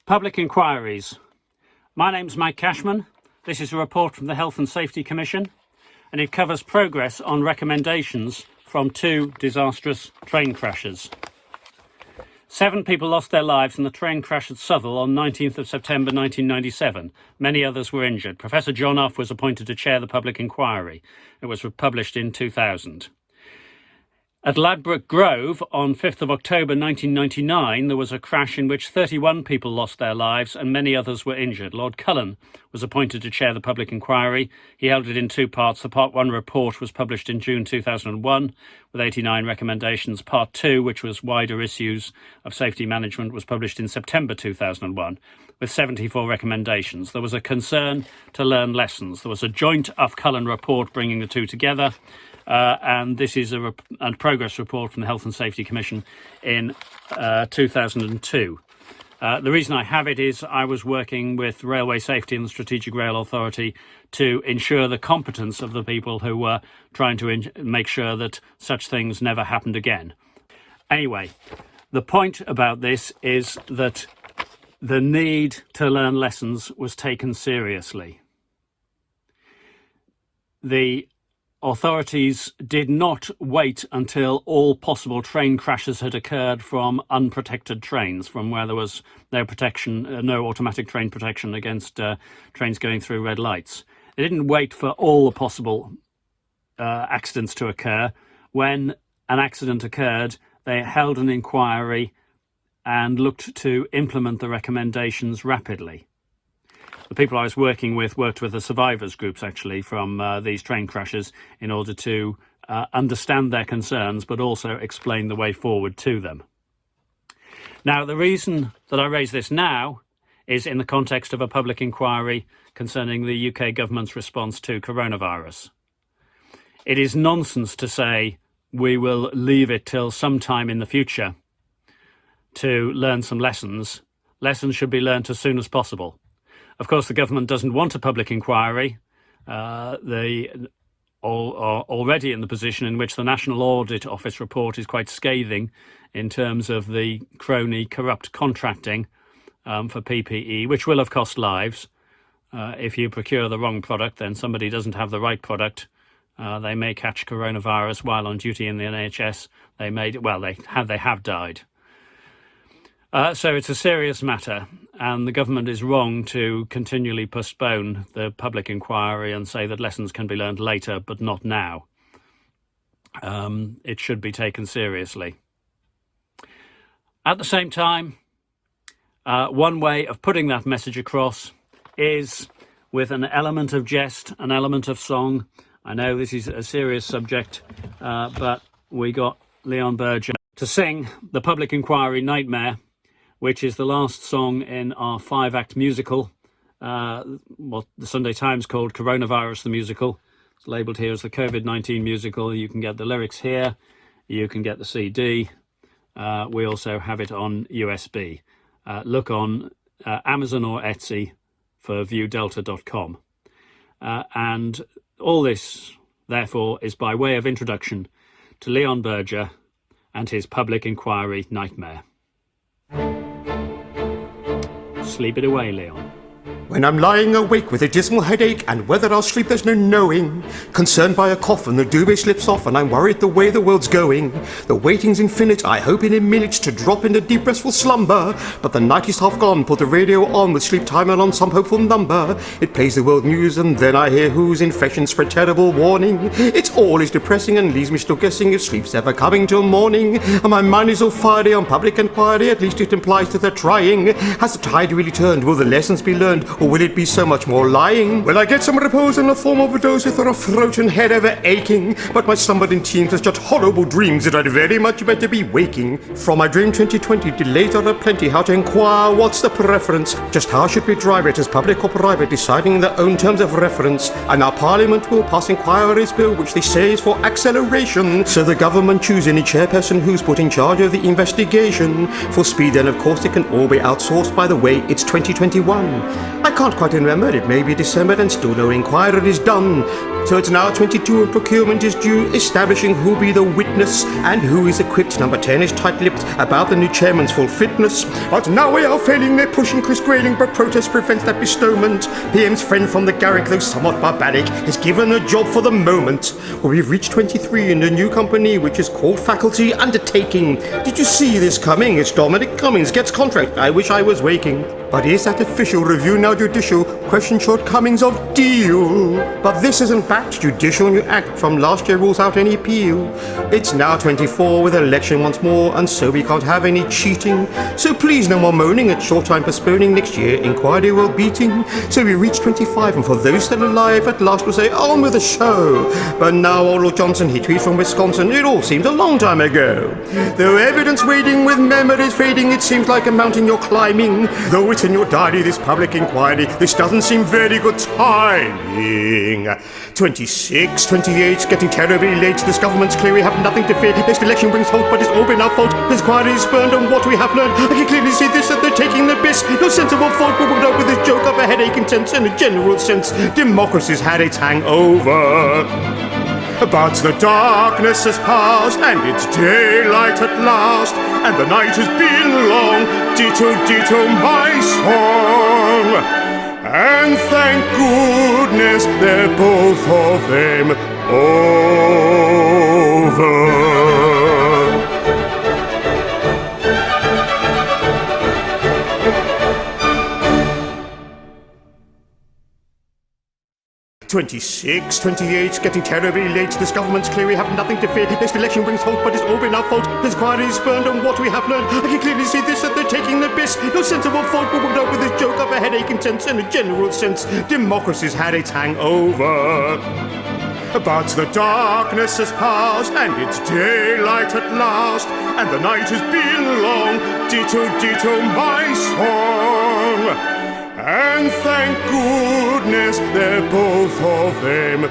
Public inquiries. My name's Mike Cashman. This is a report from the Health and Safety Commission, and it covers progress on recommendations from 2 disastrous train crashes. 7 people lost their lives in the train crash at Southall on 19th of September 1997. Many others were injured. Professor John Uff was appointed to chair the public inquiry. It was published in 2000. At Ladbroke Grove on 5th of October 1999, there was a crash in which 31 people lost their lives and many others were injured. Lord Cullen was appointed to chair the public inquiry. He held it in 2 parts. The Part 1 report was published in June 2001 with 89 recommendations. Part 2, which was wider issues of safety management, was published in September 2001 with 74 recommendations. There was a concern to learn lessons. There was a joint Uff-Cullen report bringing the 2 together. And this is a progress report from the Health and Safety Commission in 2002. The reason I have it is I was working with Railway Safety and the Strategic Rail Authority to ensure the competence of the people who were trying to make sure that such things never happened again. Anyway, the point about this is that the need to learn lessons was taken seriously. The authorities did not wait until all possible train crashes had occurred from unprotected trains, from where there was no protection, no automatic train protection against trains going through red lights. They didn't wait for all the possible accidents to occur. When an accident occurred, they held an inquiry and looked to implement the recommendations rapidly. The people I was working with worked with the survivors groups, actually, from these train crashes in order to understand their concerns, but also explain the way forward to them. Now, the reason that I raise this now is in the context of a public inquiry concerning the UK government's response to coronavirus. It is nonsense to say we will leave it till sometime in the future to learn some lessons. Lessons should be learnt as soon as possible. Of course, the government doesn't want a public inquiry. They are already in the position in which the National Audit Office report is quite scathing in terms of the crony, corrupt contracting for PPE, which will have cost lives. If you procure the wrong product, then somebody doesn't have the right product. They may catch coronavirus while on duty in the NHS. They have died. So it's a serious matter, and the government is wrong to continually postpone the public inquiry and say that lessons can be learned later, but not now. It should be taken seriously. At the same time, one way of putting that message across is with an element of jest, an element of song. I know this is a serious subject, but we got Leon Berger to sing the public inquiry Nightmare, which is the last song in our 5-act musical, what the Sunday Times called Coronavirus the Musical. It's labelled here as the COVID-19 musical. You can get the lyrics here. You can get the CD. We also have it on USB. Look on Amazon or Etsy for viewdelta.com. And all this, therefore, is by way of introduction to Leon Berger and his public inquiry Nightmare. Sleep it away, Leon. When I'm lying awake with a dismal headache and whether I'll sleep there's no knowing, concerned by a cough and the duvet slips off and I'm worried the way the world's going. The waiting's infinite, I hope in a minute to drop into deep restful slumber, but the night is half gone, put the radio on with sleep timer on some hopeful number. It plays the world news and then I hear whose infection spread terrible warning. It's always depressing and leaves me still guessing if sleep's ever coming till morning. And my mind is all fiery on public inquiry, at least it implies that they're trying. Has the tide really turned? Will the lessons be learned? Or will it be so much more lying? Will I get some repose in the form of a dose with a throat and head ever aching? But my slumbered in teams are just horrible dreams that I'd very much better be waking. From my dream 2020, delays are aplenty. How to inquire, what's the preference? Just how should we drive it, as public or private, deciding their own terms of reference? And our Parliament will pass inquiries bill, which they say is for acceleration. So the government choose any chairperson who's put in charge of the investigation. For speed, then of course it can all be outsourced. By the way, it's 2021. I can't quite remember, it may be December and still no inquiry is done. So it's now 22 and procurement is due, establishing who be the witness and who is equipped. Number 10 is tight-lipped about the new chairman's full fitness. But now we are failing, they're pushing Chris Grayling, but protest prevents that bestowment. PM's friend from the Garrick, though somewhat barbaric, is given a job for the moment. Well, we've reached 23 in the new company, which is called Faculty Undertaking. Did you see this coming? It's Dominic Cummings gets contract. I wish I was waking. But is that official? Review now judicial. Question shortcomings of deal. But this isn't backed. Judicial new act from last year rules out any appeal. It's now 24 with election once more, and so we can't have any cheating. So please no more moaning at short time postponing. Next year inquiry will beating. So we reached 25, and for those still alive at last we'll say on with the show. But now old Johnson, he tweets from Wisconsin, it all seems a long time ago. Though evidence waiting with memories fading, it seems like a mountain you're climbing. Though it's in your diary, this public inquiry, this doesn't seem very good timing. 26, 28, getting terribly late. This government's clear we have nothing to fear. Next election brings hope, but it's all been our fault. This inquiry is spurned on what we have learned. I can clearly see this, that they're taking the piss. No sensible folk will put up with this joke of a headache intense in a general sense. Democracy's had its hangover. But the darkness has passed, and it's daylight at last, and the night has been long. Ditto, ditto, my song. And thank goodness they're both of them over. 26, 28, getting terribly late. This government's clear we have nothing to fear. Next election brings hope, but it's all been our fault. This inquiry is spurned on what we have learned. I can clearly see this, that they're taking the piss. No sensible folk will put up with this joke of a headache intense in a general sense. Democracy's had its hangover. But the darkness has passed, and it's daylight at last, and the night has been long. Ditto, ditto, my song. And thank goodness they're both of them